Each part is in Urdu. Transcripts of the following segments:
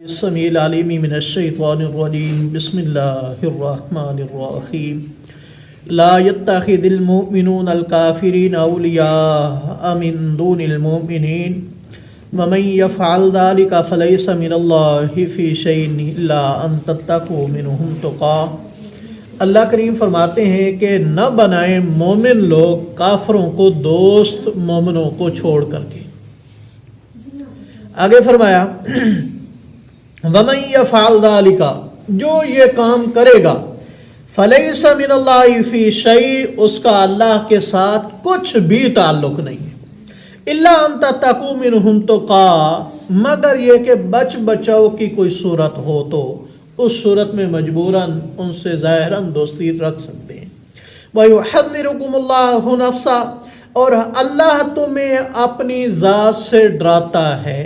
السميع العليم من الشيطان الرجيم بسم الله الرحمن الرحيم لا يتخذ المؤمنون الكافرين أولياء من دون المؤمنين ومن يفعل ذلك فليس من الله في شيء إلا أن تتقوا منهم تقى۔ اللہ کریم فرماتے ہیں کہ نہ بنائیں مومن لوگ کافروں کو دوست مومنوں کو چھوڑ کر کے۔ آگے فرمایا وَمَن يَفْعَلْ ذَلِكَ، جو یہ کام کرے گا، فَلَيْسَ مِنَ اللَّهِ فِي شَيْءٍ، اس کا اللہ کے ساتھ کچھ بھی تعلق نہیں ہے، إِلَّا أَن تَتَّقُوا مِنْهُمْ تُقَىٰ، مگر یہ کہ بچ بچاؤ کی کوئی صورت ہو تو اس صورت میں مجبوراً ان سے ظاہراً دوستی رکھ سکتے ہیں۔ وَيُحَذِّرُكُمُ اللَّهُ نَفْسَهُ، اور اللہ تمہیں اپنی ذات سے ڈراتا ہے۔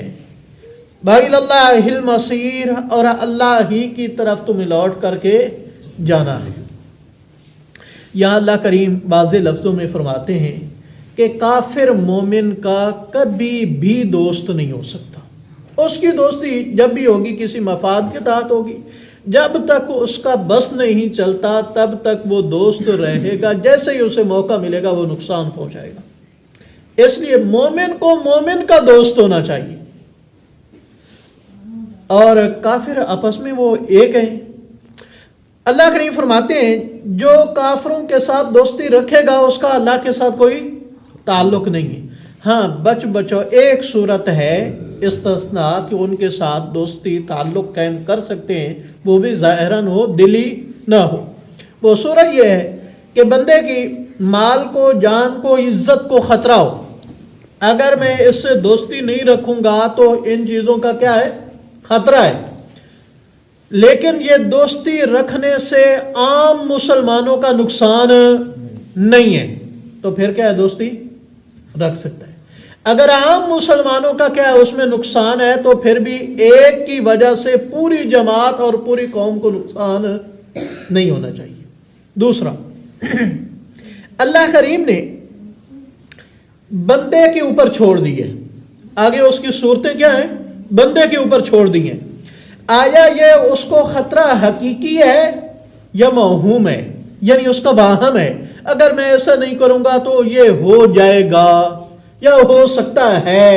وَإِلَى اللَّهِ الْمَصِيرُ، اور اللہ ہی کی طرف تمہیں لوٹ کر کے جانا ہے۔ یہاں اللہ کریم واضح لفظوں میں فرماتے ہیں کہ کافر مومن کا کبھی بھی دوست نہیں ہو سکتا۔ اس کی دوستی جب بھی ہوگی کسی مفاد کے تحت ہوگی، جب تک اس کا بس نہیں چلتا تب تک وہ دوست رہے گا، جیسے ہی اسے موقع ملے گا وہ نقصان پہنچائے گا۔ اس لیے مومن کو مومن کا دوست ہونا چاہیے، اور کافر آپس میں وہ ایک ہیں۔ اللہ کریم فرماتے ہیں جو کافروں کے ساتھ دوستی رکھے گا اس کا اللہ کے ساتھ کوئی تعلق نہیں ہے۔ ہاں بچ بچو ایک صورت ہے استثناء کہ ان کے ساتھ دوستی تعلق قائم کر سکتے ہیں، وہ بھی ظاہراً ہو دلی نہ ہو۔ وہ صورت یہ ہے کہ بندے کی مال کو، جان کو، عزت کو خطرہ ہو، اگر میں اس سے دوستی نہیں رکھوں گا تو ان چیزوں کا کیا ہے؟ خطرہ ہے۔ لیکن یہ دوستی رکھنے سے عام مسلمانوں کا نقصان نہیں ہے تو پھر کیا ہے؟ دوستی رکھ سکتا ہے۔ اگر عام مسلمانوں کا کیا ہے؟ اس میں نقصان ہے تو پھر بھی ایک کی وجہ سے پوری جماعت اور پوری قوم کو نقصان نہیں ہونا چاہیے۔ دوسرا، اللہ کریم نے بندے کے اوپر چھوڑ دی ہے، آگے اس کی صورتیں کیا ہیں؟ بندے کے اوپر چھوڑ دی ہیں۔ آیا یہ اس کو خطرہ حقیقی ہے یا موہوم ہے، یعنی اس کا واہم ہے، اگر میں ایسا نہیں کروں گا تو یہ ہو جائے گا یا ہو سکتا ہے۔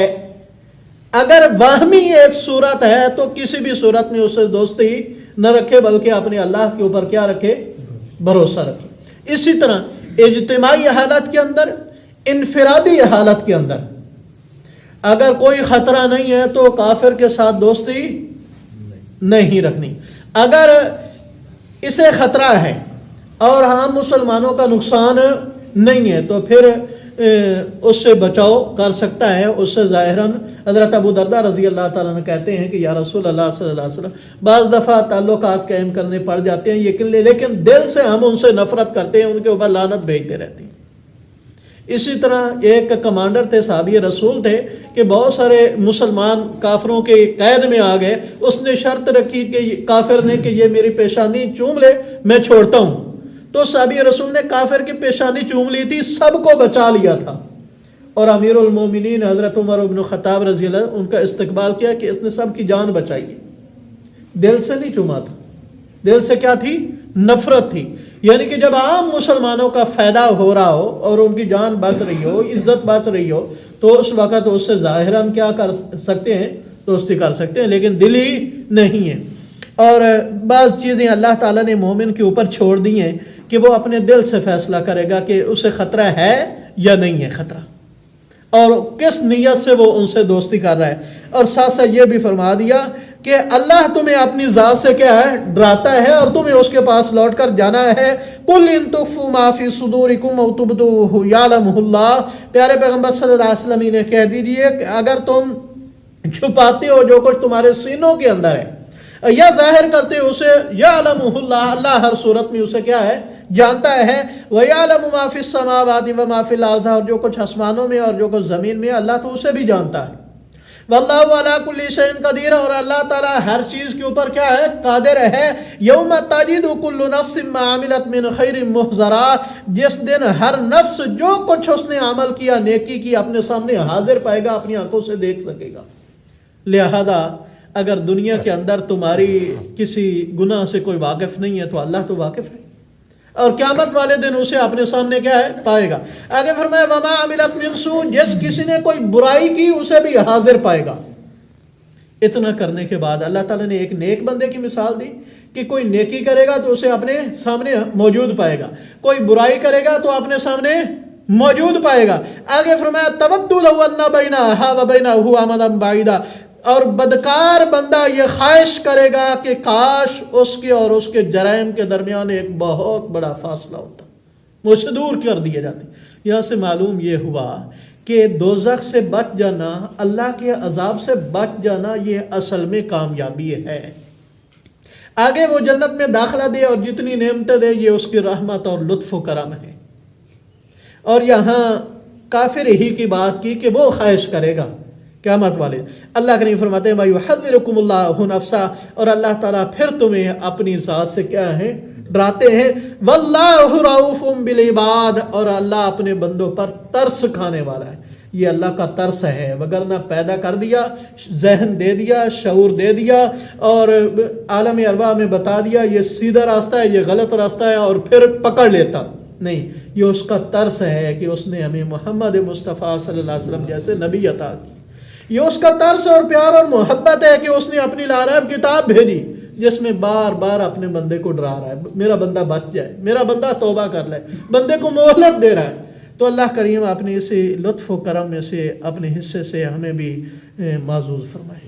اگر واہمی ایک صورت ہے تو کسی بھی صورت میں اس سے دوستی نہ رکھے، بلکہ اپنے اللہ کے اوپر کیا رکھے؟ بھروسہ رکھے۔ اسی طرح اجتماعی حالت کے اندر، انفرادی حالت کے اندر اگر کوئی خطرہ نہیں ہے تو کافر کے ساتھ دوستی نہیں رکھنی۔ اگر اسے خطرہ ہے اور عام مسلمانوں کا نقصان نہیں ہے تو پھر اس سے بچاؤ کر سکتا ہے۔ اس سے ظاہراً حضرت ابو درداء رضی اللہ تعالیٰ عنہ کہتے ہیں کہ یا رسول اللہ صلی اللہ علیہ وسلم، بعض دفعہ تعلقات قائم کرنے پڑ جاتے ہیں لیکن دل سے ہم ان سے نفرت کرتے ہیں، ان کے اوپر لعنت بھیجتے رہتے ہیں۔ اسی طرح ایک کمانڈر تھے، صحابی رسول تھے، کہ بہت سارے مسلمان کافروں کے قید میں آ گئے، اس نے شرط رکھی کہ کافر نے کہ یہ میری پیشانی چوم لے میں چھوڑتا ہوں، تو صحابی رسول نے کافر کی پیشانی چوم لی تھی، سب کو بچا لیا تھا، اور امیر المومنین حضرت عمر بن خطاب رضی اللہ ان کا استقبال کیا کہ اس نے سب کی جان بچائی ہے۔ دل سے نہیں چوما تھا، دل سے کیا تھی؟ نفرت تھی۔ یعنی کہ جب عام مسلمانوں کا فائدہ ہو رہا ہو اور ان کی جان بچ رہی ہو، عزت بچ رہی ہو، تو اس وقت اس سے ظاہراً کیا کر سکتے ہیں؟ دوستی کر سکتے ہیں، لیکن دلی نہیں ہے۔ اور بعض چیزیں اللہ تعالیٰ نے مومن کے اوپر چھوڑ دی ہیں کہ وہ اپنے دل سے فیصلہ کرے گا کہ اسے خطرہ ہے یا نہیں ہے خطرہ، اور کس نیت سے وہ ان سے دوستی کر رہا ہے۔ اور ساتھ ساتھ یہ بھی فرما دیا کہ اللہ تمہیں اپنی ذات سے کیا ہے؟ ڈراتا ہے، اور تمہیں اس کے پاس لوٹ کر جانا ہے۔ قُلْ إِن تُخْفُوا مَا فِي صُدُورِكُمْ أَوْ تُبْدُوهُ يَعْلَمُهُ اللَّهُ، پیارے پیغمبر صلی اللہ علیہ وسلم نے کہہ دیجئے کہ اگر تم چھپاتے ہو جو کچھ تمہارے سینوں کے اندر ہے یا ظاہر کرتے ہو اسے، يَعْلَمُهُ اللَّهُ، اللہ ہر صورت میں اسے کیا ہے؟ جانتا ہے۔ وَيَعْلَمُ مَا فِي السَّمَاوَاتِ وَمَا فِي الْأَرْضِ، اور جو کچھ آسمانوں میں اور جو کچھ زمین میں، اللہ تو اسے بھی جانتا ہے۔ واللہ علی کل شیء قدیر، اور اللہ تعالیٰ ہر چیز کے اوپر کیا ہے؟ قادر ہے۔ یوم تجد کل نفس ما عملت من خیر محضرا، جس دن ہر نفس جو کچھ اس نے عمل کیا، نیکی کی، اپنے سامنے حاضر پائے گا، اپنی آنکھوں سے دیکھ سکے گا۔ لہذا اگر دنیا کے اندر تمہاری کسی گناہ سے کوئی واقف نہیں ہے تو اللہ تو واقف ہے، اور قیامت والے دن اسے اپنے سامنے کیا ہے پائے گا۔ آگے فرمایا وما عملت من سوء، جس کسی نے کوئی برائی کی اسے بھی حاضر پائے گا۔ اتنا کرنے کے بعد اللہ تعالیٰ نے ایک نیک بندے کی مثال دی کہ کوئی نیکی کرے گا تو اسے اپنے سامنے موجود پائے گا، کوئی برائی کرے گا تو اپنے سامنے موجود پائے گا۔ آگے فرمایا تودوا لو ان بینھا وبینہ امدا بعیدا، اور بدکار بندہ یہ خواہش کرے گا کہ کاش اس کے اور اس کے جرائم کے درمیان ایک بہت بڑا فاصلہ ہوتا، مجھے دور کر دیے جاتے۔ یہاں سے معلوم یہ ہوا کہ دوزخ سے بچ جانا، اللہ کے عذاب سے بچ جانا، یہ اصل میں کامیابی ہے۔ آگے وہ جنت میں داخلہ دے اور جتنی نعمتیں دے یہ اس کی رحمت اور لطف و کرم ہے۔ اور یہاں کافر ہی کی بات کی کہ وہ خواہش کرے گا قیامت والے، اللہ کریم فرماتے ہیں وَيُحَذِّرُكُمُ اللَّهُ نَفْسَهُ، اور اللہ تعالیٰ پھر تمہیں اپنی ذات سے کیا ہے ڈراتے ہیں۔ وَاللَّهُ رَءُوفٌ بِالْعِبَادِ، اور اللہ اپنے بندوں پر ترس کھانے والا ہے۔ یہ اللہ کا ترس ہے، وگرنہ پیدا کر دیا، ذہن دے دیا، شعور دے دیا، اور عالم ارواح میں بتا دیا یہ سیدھا راستہ ہے یہ غلط راستہ ہے، اور پھر پکڑ لیتا نہیں۔ یہ اس کا ترس ہے کہ اس نے ہمیں محمد مصطفیٰ صلی اللہ علیہ وسلم جیسے نبی عطا کی۔ یہ اس کا ترس اور پیار اور محبت ہے کہ اس نے اپنی لاریب کتاب بھیجی جس میں بار بار اپنے بندے کو ڈرا رہا ہے، میرا بندہ بچ جائے، میرا بندہ توبہ کر لے، بندے کو مہلت دے رہا ہے۔ تو اللہ کریم اپنے اسی لطف و کرم میں سے اپنے حصے سے ہمیں بھی معزوز فرمائے۔